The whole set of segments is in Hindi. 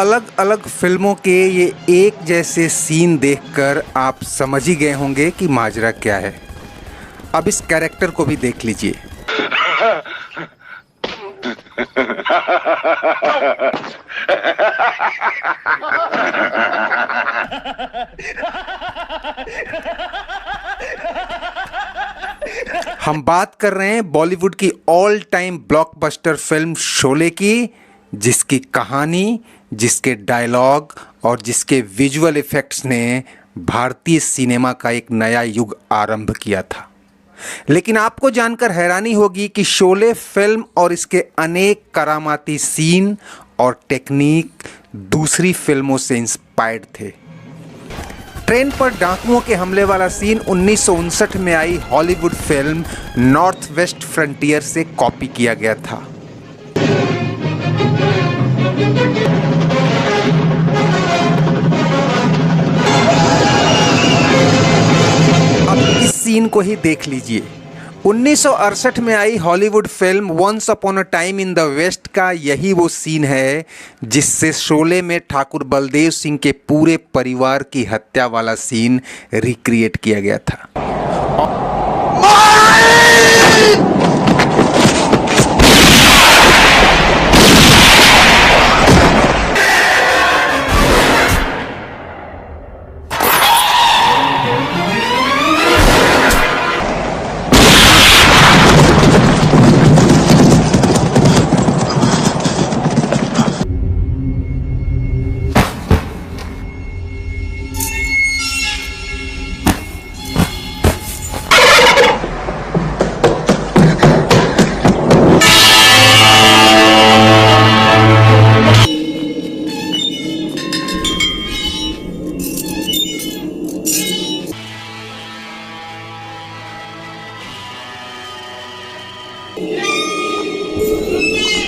अलग अलग फिल्मों के ये एक जैसे सीन देखकर आप समझ ही गए होंगे कि माजरा क्या है। अब इस कैरेक्टर को भी देख लीजिए। हम बात कर रहे हैं बॉलीवुड की all time blockbuster film Sholay की, जिसकी कहानी, जिसके डायलॉग और जिसके विजुअल इफेक्ट्स ने भारतीय सिनेमा का एक नया युग आरंभ किया था। लेकिन आपको जानकर हैरानी होगी कि शोले फिल्म और इसके अनेक करामाती सीन और टेक्निक दूसरी फिल्मों से इंस्पायर्ड थे। ट्रेन पर डाकुओं के हमले वाला सीन 1959 में आई Hollywood film North West Frontier से कॉपी किया गया था। अब इस सीन को ही देख लीजिए। 1968 में आई Hollywood film Once Upon a Time in the West का यही वो सीन है जिससे शोले में ठाकुर बलदेव सिंह के पूरे परिवार की हत्या वाला सीन रिक्रिएट किया गया था।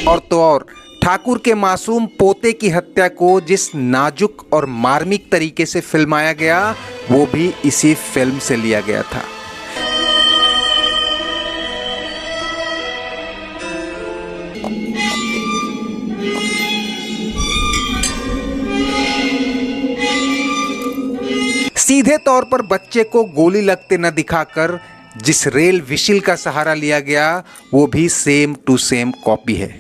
और तो और ठाकुर के मासूम पोते की हत्या को जिस नाजुक और मार्मिक तरीके से फिल्माया गया वो भी इसी फिल्म से लिया गया था। सीधे तौर पर बच्चे को गोली लगते न दिखाकर जिस रेल व्हिसिल का सहारा लिया गया वो भी सेम टू सेम कॉपी है।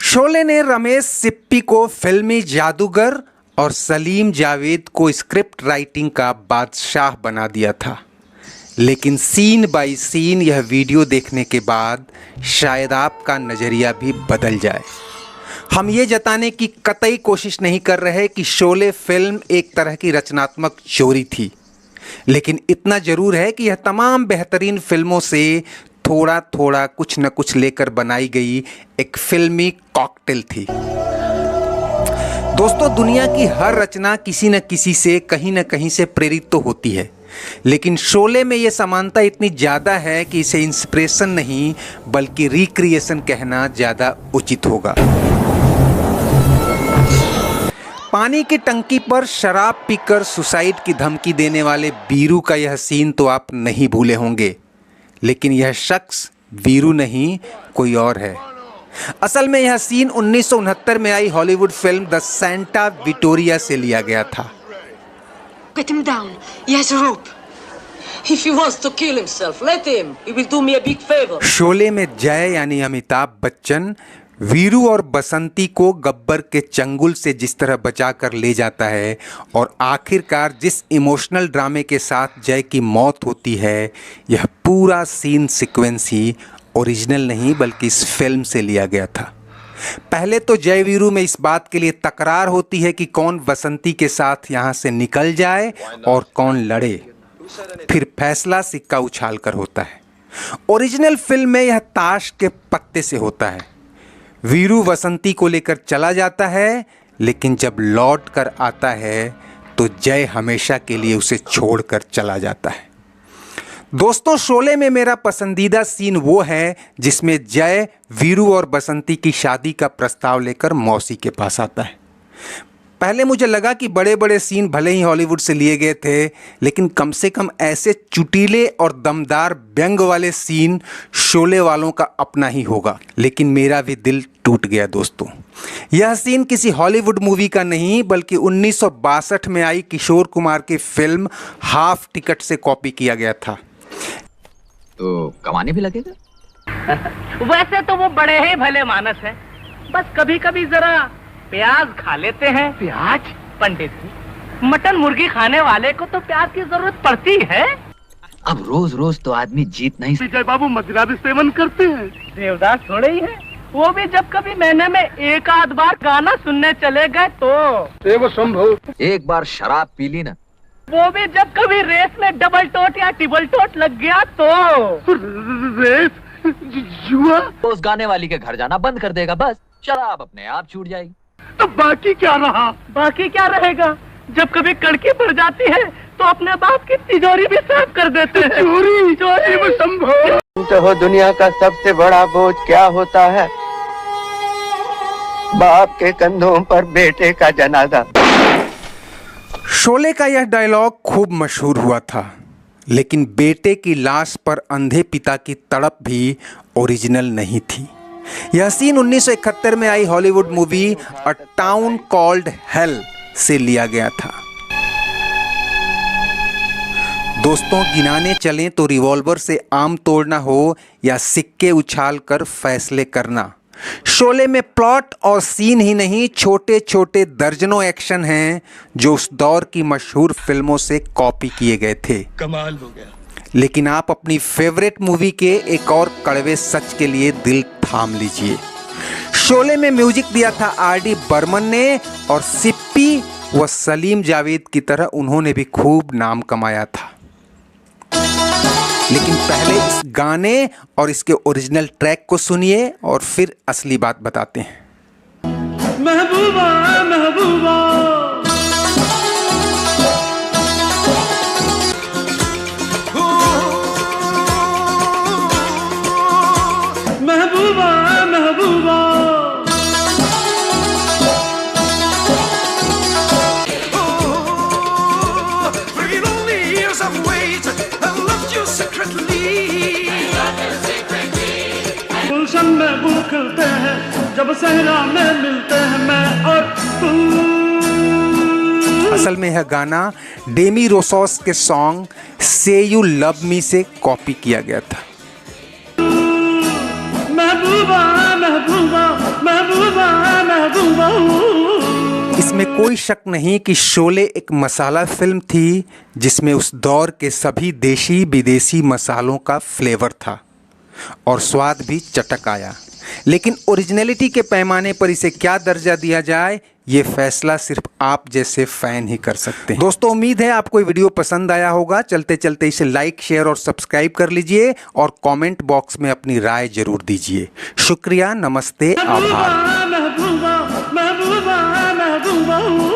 शोले ने रमेश सिप्पी को फिल्मी जादूगर और सलीम जावेद को स्क्रिप्ट राइटिंग का बादशाह बना दिया था। लेकिन सीन बाय सीन यह वीडियो देखने के बाद शायद आपका नज़रिया भी बदल जाए। हम ये जताने की कतई कोशिश नहीं कर रहे कि शोले फिल्म एक तरह की रचनात्मक चोरी थी, लेकिन इतना ज़रूर है कि यह तमाम बेहतरीन फिल्मों से थोड़ा थोड़ा कुछ न कुछ लेकर बनाई गई एक फिल्मी कॉकटेल थी। दोस्तों, दुनिया की हर रचना किसी न किसी से कहीं न कहीं से प्रेरित तो होती है, लेकिन शोले में यह समानता इतनी ज़्यादा है कि इसे इंस्पिरेशन नहीं बल्कि रिक्रिएशन कहना ज़्यादा उचित होगा। पानी की टंकी पर शराब पीकर सुसाइड की धमकी देने वाले बीरू का यह सीन तो आप नहीं भूले होंगे, लेकिन यह शख्स वीरू नहीं कोई और है। असल में यह सीन 1969 में आई Hollywood film the Santa Victoria से लिया गया था। Get him down. He has a rope. If he wants to kill himself, let him. He will do me a big favor. Sholay में जय यानी अमिताभ बच्चन वीरू और बसंती को गब्बर के चंगुल से जिस तरह बचा कर ले जाता है और आखिरकार जिस इमोशनल ड्रामे के साथ जय की मौत होती है, यह पूरा सीन सीक्वेंस ही ओरिजिनल नहीं बल्कि इस फिल्म से लिया गया था। पहले तो जय वीरू में इस बात के लिए तकरार होती है कि कौन बसंती के साथ यहाँ से निकल जाए और कौन लड़े, फिर फैसला सिक्का उछाल कर होता है। ओरिजिनल फिल्म में यह ताश के पत्ते से होता है। वीरू बसंती को लेकर चला जाता है, लेकिन जब लौट कर आता है तो जय हमेशा के लिए उसे छोड़कर चला जाता है। दोस्तों, शोले में मेरा पसंदीदा सीन वो है जिसमें जय वीरू और बसंती की शादी का प्रस्ताव लेकर मौसी के पास आता है। पहले मुझे लगा कि बड़े बड़े सीन भले ही हॉलीवुड से लिए गए थे, लेकिन कम से कम ऐसे चुटीले और दमदार व्यंग वाले सीन शोले वालों का अपना ही होगा। लेकिन मेरा भी दिल टूट गया दोस्तों। यह सीन किसी हॉलीवुड मूवी का नहीं बल्कि 1962 में आई किशोर कुमार की फिल्म हाफ टिकट से कॉपी किया गया था। तो कमाने भी लगेगा। वैसे तो वो बड़े ही भले मानस हैं, बस कभी कभी जरा प्याज खा लेते हैं। प्याज? पंडित जी, मटन मुर्गी खाने वाले को तो प्याज की जरूरत पड़ती है। अब रोज रोज तो आदमी जीत नहीं। विजय बाबू मदिरा भी सेवन करते हैं। देवदास थोड़े ही है, वो भी जब कभी महीने में एक आध बार गाना सुनने चले गए तो। संभव एक बार शराब पी ली ना, वो भी जब कभी रेस में डबल टोट या टिबल टोट लग गया तो। रेस? जुआ? तो उस गाने वाली के घर जाना बंद कर देगा, बस शराब अपने आप छूट जाएगी। तो बाकी क्या रहा? बाकी क्या रहेगा? जब कभी कड़की पड़ जाती है तो अपने बाप की तिजोरी भी साफ कर देते हैं। चोरी? चोरी में संभव। तो हो दुनिया का सबसे बड़ा बोझ क्या होता है? बाप के कंधों पर बेटे का जनाजा। शोले का यह डायलॉग खूब मशहूर हुआ था, लेकिन बेटे की लाश पर अंधे पिता की तड़प भी ओरिजिनल नहीं थी। यह सीन 1971 में आई Hollywood movie A Town Called Hell से लिया गया था। दोस्तों, गिनाने चलें तो रिवॉल्वर से आम तोड़ना हो या सिक्के उछालकर फैसले करना, शोले में प्लॉट और सीन ही नहीं, छोटे छोटे दर्जनों एक्शन हैं जो उस दौर की मशहूर फिल्मों से कॉपी किए गए थे। कमाल हो गया। लेकिन आप अपनी फेवरेट मूवी के एक और कड़वे सच के लिए दिल थाम लीजिए। शोले में म्यूजिक दिया था आर.डी. बर्मन ने, और सिप्पी व सलीम जावेद की तरह उन्होंने भी खूब नाम कमाया था। लेकिन पहले इस गाने और इसके ओरिजिनल ट्रैक को सुनिए और फिर असली बात बताते हैं। महबूबा महबूबा महबूबा महबूबा गुलशन में गुल खिलते हैं जब सहरा में मिलते हैं मैं और तुम। असल में यह गाना डेमी रोसोस के सॉन्ग से यू लव मी से कॉपी किया गया था। महबूबा महबूबा महबूबा महबूबा। इसमें कोई शक नहीं कि शोले एक मसाला फिल्म थी जिसमें उस दौर के सभी देशी विदेशी मसालों का फ्लेवर था और स्वाद भी चटक आया। लेकिन ओरिजिनलिटी के पैमाने पर इसे क्या दर्जा दिया जाए, ये फैसला सिर्फ आप जैसे फैन ही कर सकते हैं। दोस्तों, उम्मीद है आपको ये वीडियो पसंद आया होगा। चलते चलते इसे लाइक, शेयर और सब्सक्राइब कर लीजिए और कमेंट बॉक्स में अपनी राय जरूर दीजिए। शुक्रिया, नमस्ते, आभार। महबूबा महबूबा महबूबा महबूबा।